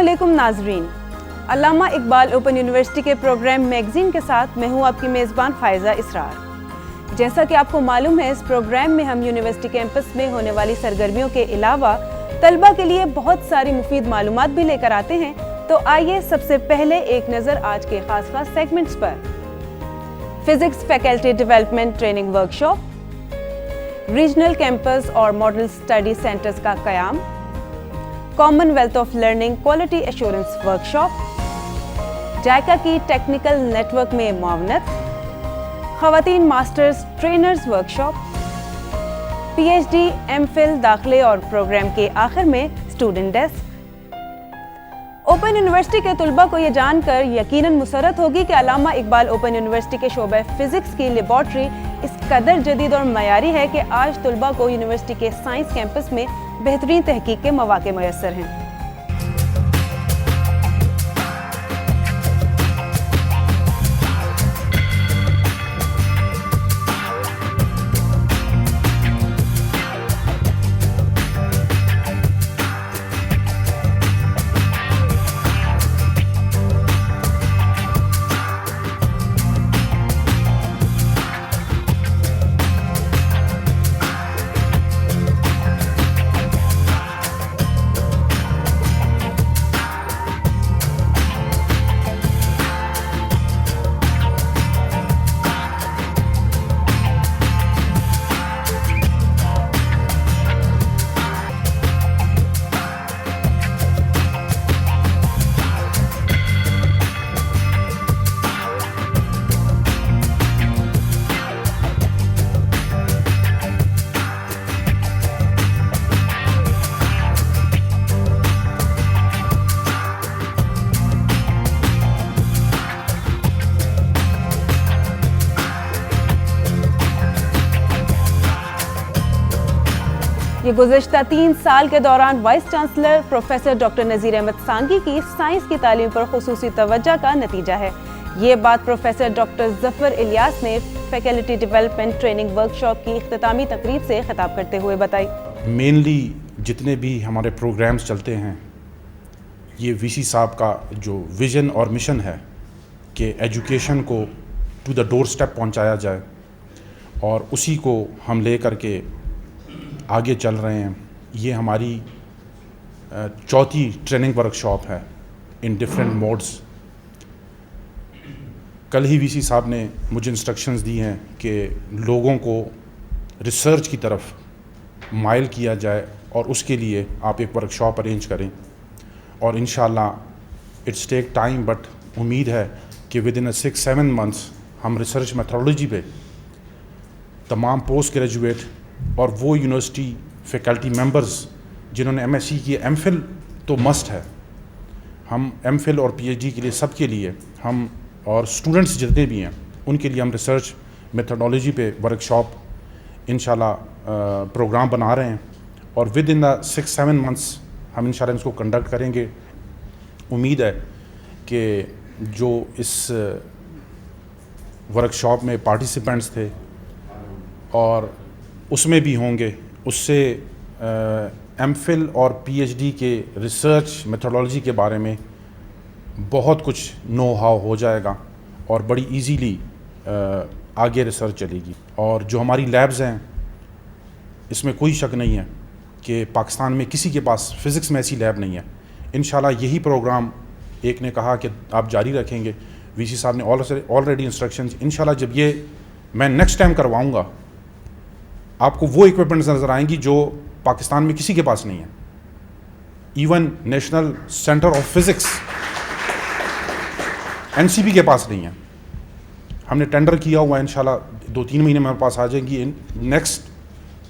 علیکم ناظرین، علامہ Iqbal open university کے پروگرام میگزین کے ساتھ میں ہوں آپ کی میزبان فائزہ اسرار۔ جیسا کہ آپ کو معلوم ہے، اس پروگرام میں ہم یونیورسٹی کیمپس میں ہونے والی سرگرمیوں کے علاوہ طلبہ کے لیے بہت ساری مفید معلومات بھی لے کر آتے ہیں۔ تو آئیے سب سے پہلے ایک نظر آج کے خاص سیگمنٹس پر۔ Physics faculty development training workshop, regional campus اور ماڈل اسٹڈی سینٹرز کا قیام، Commonwealth of Learning quality assurance workshop, JICA کی ٹیکنیکل نیٹ ورک میں معاونت، خواتین masters trainers workshop, P H D M Phil داخلے اور پروگرام کے آخر میں اسٹوڈنٹ ڈیسک۔ اوپن یونیورسٹی کے طلباء کو یہ جان کر یقیناً مسرت ہوگی کہ علامہ اقبال اوپن یونیورسٹی کے شعبہ فزکس کی لیبارٹری اس قدر جدید اور معیاری ہے کہ آج طلباء کو یونیورسٹی کے سائنس کیمپس میں بہترین تحقیق کے مواقع میسر ہیں۔ یہ گزشتہ 3 سال کے دوران vice chancellor professor doctor Nazir Ahmed Sanghi کی سائنس کی تعلیم پر خصوصی توجہ کا نتیجہ ہے۔ یہ بات پروفیسر ڈاکٹر ظفر الیاس نے فیکلٹی ڈیولپمنٹ ٹریننگ ورکشاپ کی اختتامی تقریب سے خطاب کرتے ہوئے بتائی۔ مینلی جتنے بھی ہمارے پروگرامز چلتے ہیں، یہ وی سی صاحب کا جو ویژن اور مشن ہے کہ ایجوکیشن کو ٹو دا ڈور سٹیپ پہنچایا جائے، اور اسی کو ہم لے کر کے آگے چل رہے ہیں۔ یہ ہماری 4تھی ٹریننگ ورکشاپ ہے ان ڈفرینٹ موڈز۔ کل ہی وی سی صاحب نے مجھے انسٹرکشنز دی ہیں کہ لوگوں کو ریسرچ کی طرف مائل کیا جائے، اور اس کے لیے آپ ایک ورکشاپ ارینج کریں، اور انشاءاللہ اٹس ٹیک ٹائم، بٹ امید ہے کہ ود ان 6-7 months ہم ریسرچ میتھڈالوجی پہ تمام پوسٹ گریجویٹ اور وہ یونیورسٹی فیکلٹی ممبرز جنہوں نے ایم ایس سی کی، ایم فل تو مسٹ ہے، ہم ایم فل اور پی ایچ ڈی کے لیے سب کے لیے ہم، اور اسٹوڈنٹس جتنے بھی ہیں ان کے لیے ہم ریسرچ میتھڈالوجی پہ ورکشاپ انشاءاللہ پروگرام بنا رہے ہیں، اور ود ان 6-7 months ہم انشاءاللہ اس کو کنڈکٹ کریں گے۔ امید ہے کہ جو اس ورکشاپ میں پارٹیسپینٹس تھے اور اس میں بھی ہوں گے، اس سے ایم فل اور پی ایچ ڈی کے ریسرچ میتھڈالوجی کے بارے میں بہت کچھ نو ہاؤ ہو جائے گا، اور بڑی ایزیلی آگے ریسرچ چلے گی۔ اور جو ہماری لیبز ہیں، اس میں کوئی شک نہیں ہے کہ پاکستان میں کسی کے پاس فزکس میں ایسی لیب نہیں ہے۔ انشاءاللہ یہی پروگرام ایک نے کہا کہ آپ جاری رکھیں گے، وی سی صاحب نے آلریڈی انسٹرکشنز، انشاءاللہ جب یہ میں نیکسٹ ٹائم کرواؤں گا، آپ کو وہ ایکوپمنٹس نظر آئیں گی جو پاکستان میں کسی کے پاس نہیں ہے۔ Even National Centre of Physics N C B کے پاس نہیں ہے۔ ہم نے ٹینڈر کیا ہوا ہے، انشاءاللہ 2-3 مہینے میں پاس آ جائیں گی۔ نیکسٹ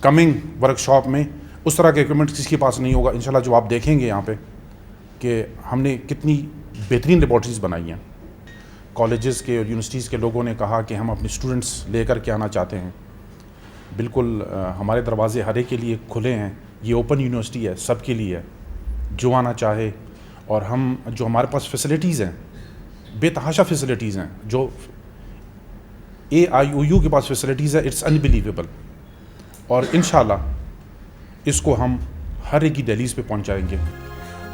کمنگ ورکشاپ میں اس طرح کے ایکوپمنٹس کسی کے پاس نہیں ہوگا انشاءاللہ، جو آپ دیکھیں گے یہاں پہ کہ ہم نے کتنی بہترین لیبارٹریز بنائی ہیں۔ کالجز کے اور یونیورسٹیز کے لوگوں نے کہا کہ ہم اپنے اسٹوڈنٹس لے کر کے آنا چاہتے ہیں۔ بالکل ہمارے دروازے ہر ایک کے لیے کھلے ہیں، یہ اوپن یونیورسٹی ہے، سب کے لیے ہے، جو آنا چاہے۔ اور ہم جو ہمارے پاس فیسلٹیز ہیں، بے تحاشا فیسلٹیز ہیں، جو اے آئی او یو کے پاس فیسلٹیز ہے، اٹس انبلیویبل۔ اور انشاءاللہ اس کو ہم ہر ایک کی دہلیز پہ پہنچائیں گے۔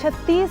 36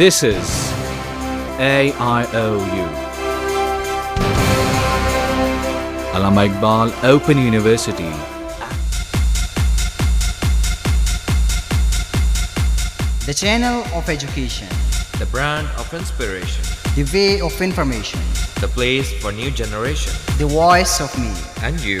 This is AIOU, Allama Iqbal Open University. The channel of education, the brand of inspiration, the way of information, the place for new generation, the voice of me. and you.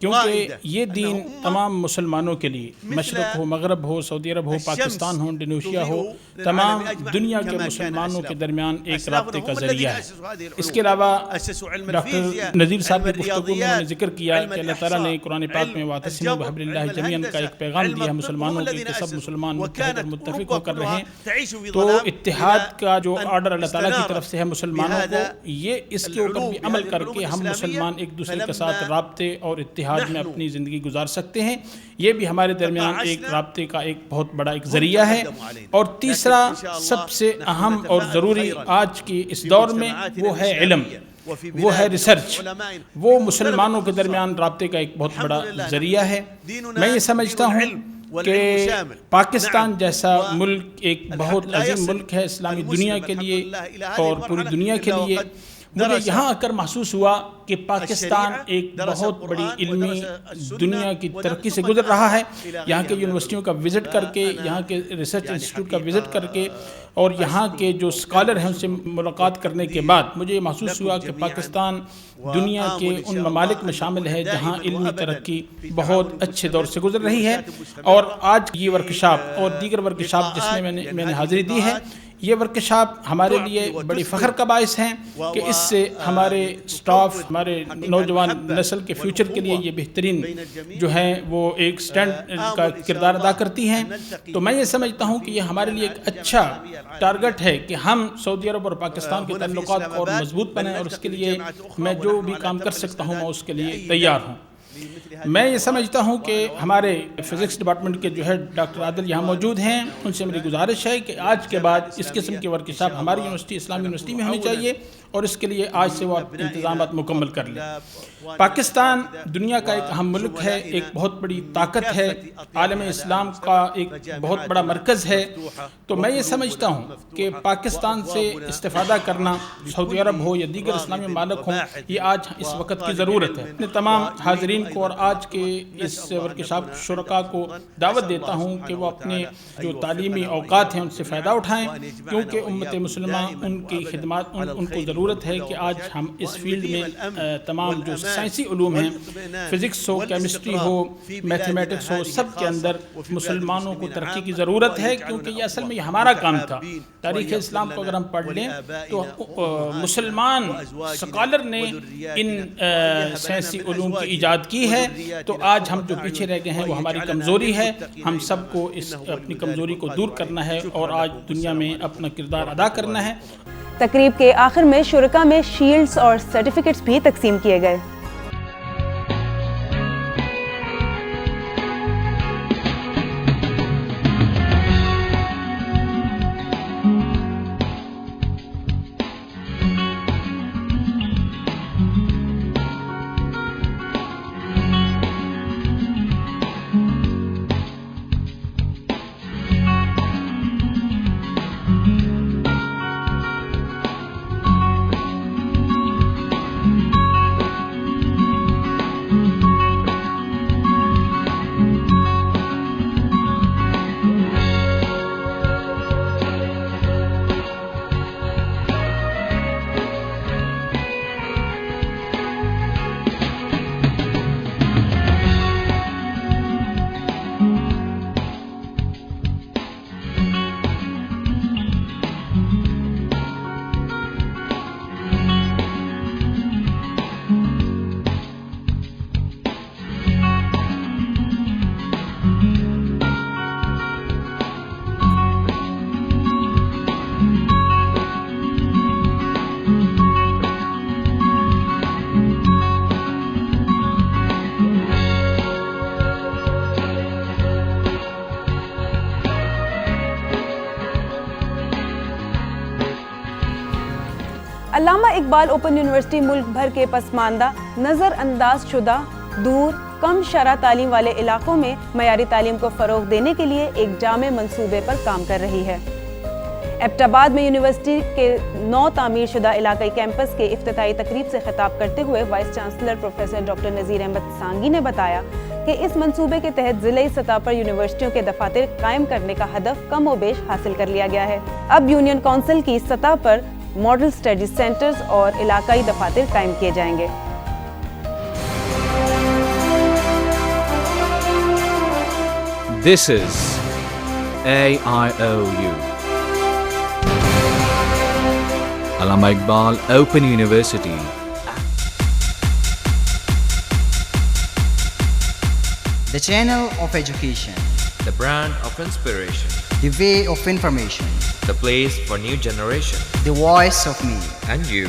کیونکہ یہ دین تمام مسلمانوں کے لیے، مشرق ہو، مغرب ہو، سعودی عرب ہو، پاکستان ہو، انڈونیشیا ہو، تمام دنیا کے مسلمانوں کے درمیان ایک رابطے کا ذریعہ ہے۔ اس کے علاوہ ڈاکٹر نذیر صاحب کی گفتگو میں انہوں نے ذکر کیا کہ اللہ تعالیٰ نے قرآن پاک میں وَاعْتَصِمُوا بِحَبْلِ اللَّهِ جَمِيعًا کا ایک پیغام دیا ہے مسلمانوں کے کہ سب مسلمان متحد اور متفق ہو کر رہیں۔ تو اتحاد کا جو آرڈر اللہ تعالیٰ کی طرف سے ہے مسلمانوں کو، یہ اس کے اوپر بھی عمل کر کے ہم مسلمان ایک دوسرے کے ساتھ رابطے اور اتحاد میں اپنی زندگی گزار سکتے ہیں۔ یہ بھی ہمارے درمیان ایک رابطے کا ایک بہت بڑا ایک ذریعہ ہے۔ اور تیسرا سب سے اہم اور ضروری آج کی اس دور میں وہ ہے علم، وہ ہے ریسرچ، وہ مسلمانوں کے درمیان رابطے کا ایک بہت بڑا ذریعہ ہے۔ میں یہ سمجھتا ہوں کہ پاکستان جیسا ملک ایک بہت عظیم ملک ہے اسلامی دنیا کے لیے اور پوری دنیا کے لیے۔ مجھے یہاں آ کر محسوس ہوا کہ پاکستان ایک بہت بڑی علمی دنیا کی ترقی سے گزر رہا ہے۔ یہاں کے یونیورسٹیوں کا وزٹ کر کے، یہاں کے ریسرچ انسٹیٹیوٹ کا وزٹ کر کے اور یہاں کے جو اسکالر ہیں ان سے ملاقات کرنے کے بعد مجھے یہ محسوس ہوا کہ پاکستان دنیا کے ان ممالک میں شامل ہے جہاں علمی ترقی بہت اچھے دور سے گزر رہی ہے۔ اور آج یہ ورکشاپ اور دیگر ورکشاپ جس میں میں نے حاضری دی ہے، یہ ورکشاپ ہمارے لیے بڑی فخر کا باعث ہیں کہ اس سے ہمارے سٹاف، ہمارے نوجوان نسل کے فیوچر کے لیے یہ بہترین جو ہیں وہ ایک سٹینڈ کا کردار ادا کرتی ہیں۔ تو میں یہ سمجھتا ہوں کہ یہ ہمارے لیے ایک اچھا ٹارگٹ ہے کہ ہم سعودی عرب اور پاکستان کے تعلقات کو اور مضبوط بنائیں، اور اس کے لیے میں جو بھی کام کر سکتا ہوں میں اس کے لیے تیار ہوں۔ میں یہ سمجھتا ہوں کہ ہمارے فزکس ڈپارٹمنٹ کے جو ہے ڈاکٹر عادل یہاں موجود ہیں، ان سے میری گزارش ہے کہ آج کے بعد اس قسم کی ورکشاپ ہماری یونیورسٹی، اسلامی یونیورسٹی میں ہونی چاہیے، اور اس کے لیے آج سے وہ انتظامات مکمل کر لیں۔ پاکستان دنیا کا ایک اہم ملک ہے، ایک بہت بڑی طاقت ہے، عالم اسلام کا ایک بہت بڑا مرکز ہے۔ تو میں یہ سمجھتا ہوں کہ پاکستان سے استفادہ کرنا، سعودی عرب ہو یا دیگر اسلامی ممالک ہوں، یہ آج اس وقت کی ضرورت ہے۔ میں تمام حاضرین کو اور آج کے اس ورکشاپ شرکاء کو دعوت دیتا ہوں کہ وہ اپنے جو تعلیمی اوقات ہیں ان سے فائدہ اٹھائیں، کیونکہ امت مسلمہ ان کی خدمات ان کو ضرورت ہے کہ آج ہم اس فیلڈ میں تمام جو سائنسی علوم ہیں، فزکس ہو، کیمسٹری ہو، میتھمیٹکس ہو، سب کے اندر مسلمانوں کو ترقی کی ضرورت ہے، کیونکہ یہ اصل میں یہ ہمارا کام تھا۔ تاریخ اسلام کو اگر ہم پڑھ لیں تو مسلمان سکالر نے ان سائنسی علوم کی ایجاد کی ہے۔ تو آج ہم جو پیچھے رہ گئے ہیں وہ ہماری کمزوری ہے، ہم سب کو اس اپنی کمزوری کو دور کرنا ہے اور آج دنیا میں اپنا کردار ادا کرنا ہے۔ تقریب کے آخر میں شرکاء میں شیلڈز اور سرٹیفکیٹس بھی تقسیم کیے گئے۔ علامہ اقبال اوپن یونیورسٹی ملک بھر کے پسماندہ، نظر انداز شدہ، دور، کم شرح تعلیم والے علاقوں میں معیاری تعلیم کو فروغ دینے کے لیے ایک جامع منصوبے پر کام کر رہی ہے۔ ایبٹ آباد میں یونیورسٹی کے نو تعمیر شدہ علاقائی کیمپس کے افتتاحی تقریب سے خطاب کرتے ہوئے vice chancellor professor doctor Nazir Ahmed Sangi نے بتایا کہ اس منصوبے کے تحت ضلعی سطح پر یونیورسٹیوں کے دفاتر قائم کرنے کا ہدف کم و بیش حاصل کر لیا گیا ہے۔ اب یونین کونسل کی سطح پر ماڈل اسٹڈی سینٹرز اور علاقائی دفاتر قائم کیے جائیں گے۔ This is AIOU. Allama Iqbal Open University. The channel of education, The brand of inspiration. the way of information, The place for new generation. the voice of me. And you.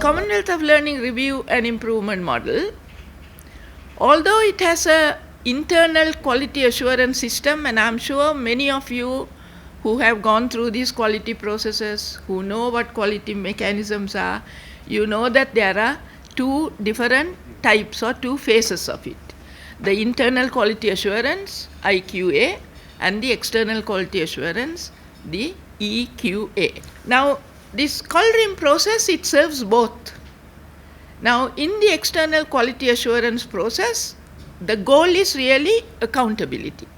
Commonwealth of Learning Review and Improvement Model, although it has a internal quality assurance system, and I'm sure many of you who have gone through these quality processes, who know what quality mechanisms are, you know that there are 2 different types or 2 phases of it. The internal quality assurance, IQA, and the external quality assurance, the EQA. Now, this Colrim process, it serves both. Now, in the external quality assurance process, the goal is really accountability.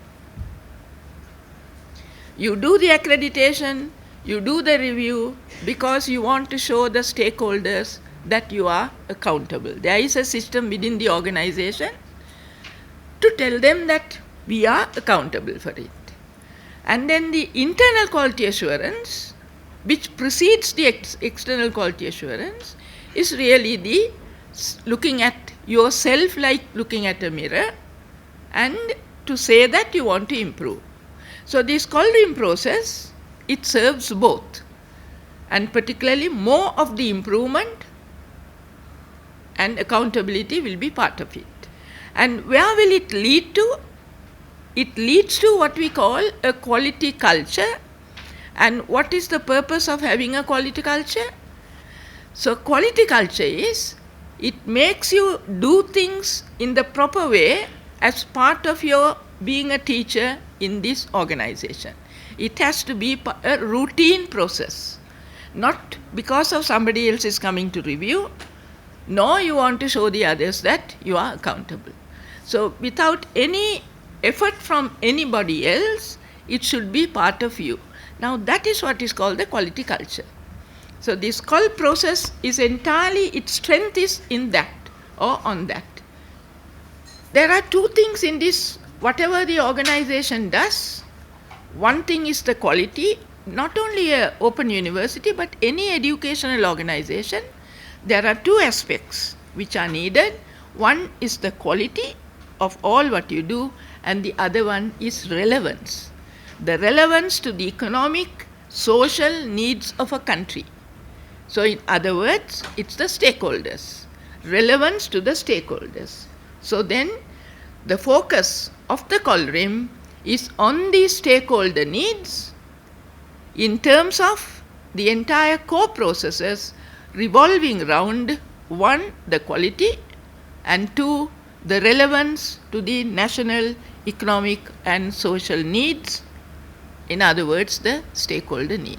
You do the accreditation, you do the review because you want to show the stakeholders that you are accountable. There is a system within the organization to tell them that we are accountable for it. And then the internal quality assurance, which precedes the external quality assurance, is really the looking at yourself like looking at a mirror and to say that you want to improve. So this Colrim process, it serves both, and particularly more of the improvement and accountability will be part of it. And where will it lead to? It leads to what we call a quality culture. And what is the purpose of having a quality culture? So quality culture is, it makes you do things in the proper way as part of your being a teacher in this organization. It has to be a routine process, not because of somebody else is coming to review, nor you want to show the others that you are accountable. So without any effort from anybody else, it should be part of you. Now that is what is called the quality culture. So this call process is entirely, its strength is in that or on that. There are 2 things in this, whatever the organization does. One thing is the quality, not only an open university but any educational organization. There are 2 aspects which are needed. One is the quality of all what you do, and the other one is relevance. The relevance to the economic, social needs of a country. So in other words, it's the stakeholders. Relevance to the stakeholders. So then the focus of the Colrim is on the stakeholder needs in terms of the entire core processes revolving around 1, the quality, and 2, the relevance to the national, economic and social needs. In other words, the stakeholder need.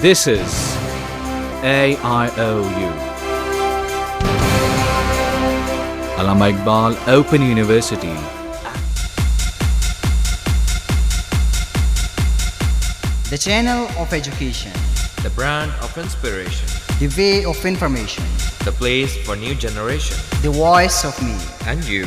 This is AIOU. Allama Iqbal Open University. The channel of education, The brand of inspiration. the way of information, The place for new generation. the voice of me. And you.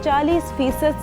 40%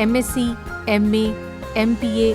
MSc, MA, MPA,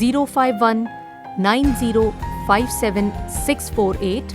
051-9057-648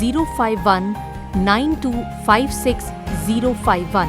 051-9256-051।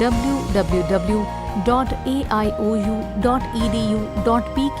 www.aiou.edu.pk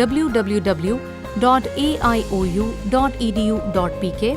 www.aiou.edu.pk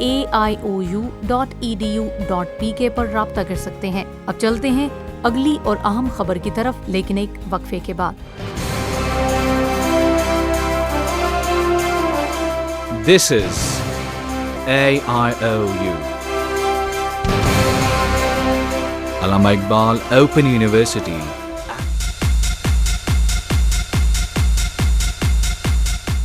aioU.edu.pk پر رابطہ کر سکتے ہیں۔ اب چلتے ہیں اگلی اور اہم خبر کی طرف، لیکن ایک وقفے کے بعد۔ This is AIOU. Allama Iqbal Open University.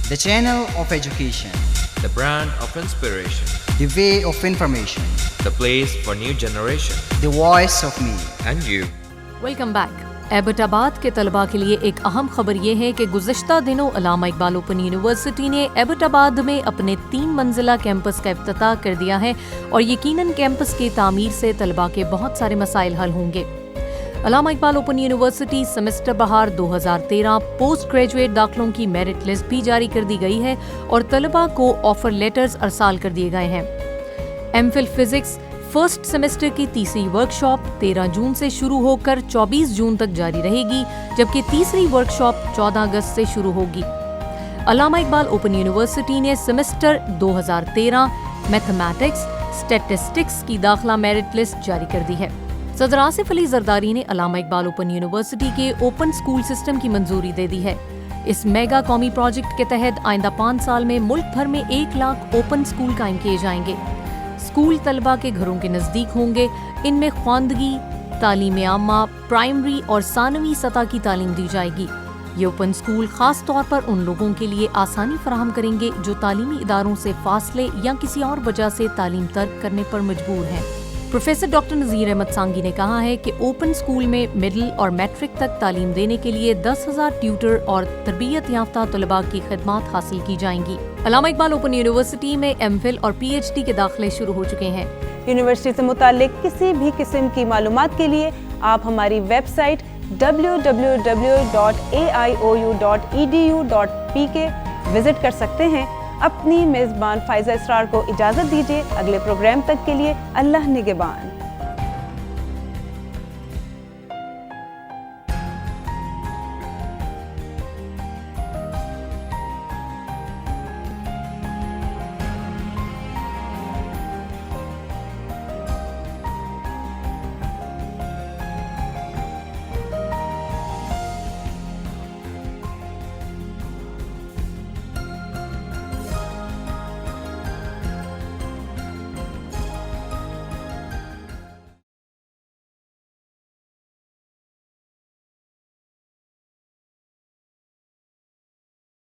The channel of education, The brand of inspiration. the way of information, The place for new generation. the voice of me. And you. Welcome back. Abbottabad کے طلباء کے لیے ایک اہم خبر یہ ہے کہ گزشتہ دنوں علامہ اقبال اوپن یونیورسٹی نے ایبٹ آباد میں اپنے 3 منزلہ کیمپس کا افتتاح کر دیا ہے، اور یقیناً کیمپس کی تعمیر سے طلباء کے بہت سارے مسائل حل ہوں گے۔ علامہ اقبال اوپن یونیورسٹی سیمسٹر بہار 2013 پوسٹ گریجویٹ داخلوں کی میرٹ لسٹ بھی جاری کر دی گئی ہے، اور طلباء کو آفر لیٹرز ارسال کر دیے گئے ہیں۔ M Phil physics first semester کی تیسری ورکشاپ 13 جون سے شروع ہو کر 24 جون تک جاری رہے گی، جبکہ تیسری ورکشاپ 14 اگست سے شروع ہوگی۔ علامہ اقبال اوپن یونیورسٹی نے سیمسٹر 2013 میتھمیٹکس اسٹیٹسٹکس کی داخلہ میرٹ لسٹ جاری کر دی ہے۔ صدر آصف علی زرداری نے علامہ اقبال اوپن یونیورسٹی کے اوپن اسکول سسٹم کی منظوری دے دی ہے۔ اس میگا قومی پروجیکٹ کے تحت آئندہ 5 سال میں ملک بھر میں 1 لاکھ اوپن اسکول قائم کیے جائیں گے۔ اسکول طلباء کے گھروں کے نزدیک ہوں گے، ان میں خواندگی، تعلیم عامہ، پرائمری اور ثانوی سطح کی تعلیم دی جائے گی۔ یہ اوپن اسکول خاص طور پر ان لوگوں کے لیے آسانی فراہم کریں گے جو تعلیمی اداروں سے فاصلے یا کسی اور وجہ سے تعلیم ترک کرنے پر مجبور ہیں۔ پروفیسر ڈاکٹر نذیر احمد سانگی نے کہا ہے کہ اوپن اسکول میں مڈل اور میٹرک تک تعلیم دینے کے لیے 10,000 ٹیوٹر اور تربیت یافتہ طلباء کی خدمات حاصل کی جائیں گی۔ علامہ اقبال اوپن یونیورسٹی میں ایم فل اور پی ایچ ڈی کے داخلے شروع ہو چکے ہیں۔ یونیورسٹی سے متعلق کسی بھی قسم کی معلومات کے لیے آپ ہماری ویب سائٹ www.aiou.edu.pk وزٹ کر سکتے ہیں۔ اپنی میزبان فائزہ اسرار کو اجازت دیجیے، اگلے پروگرام تک کے لیے اللہ نگہبان۔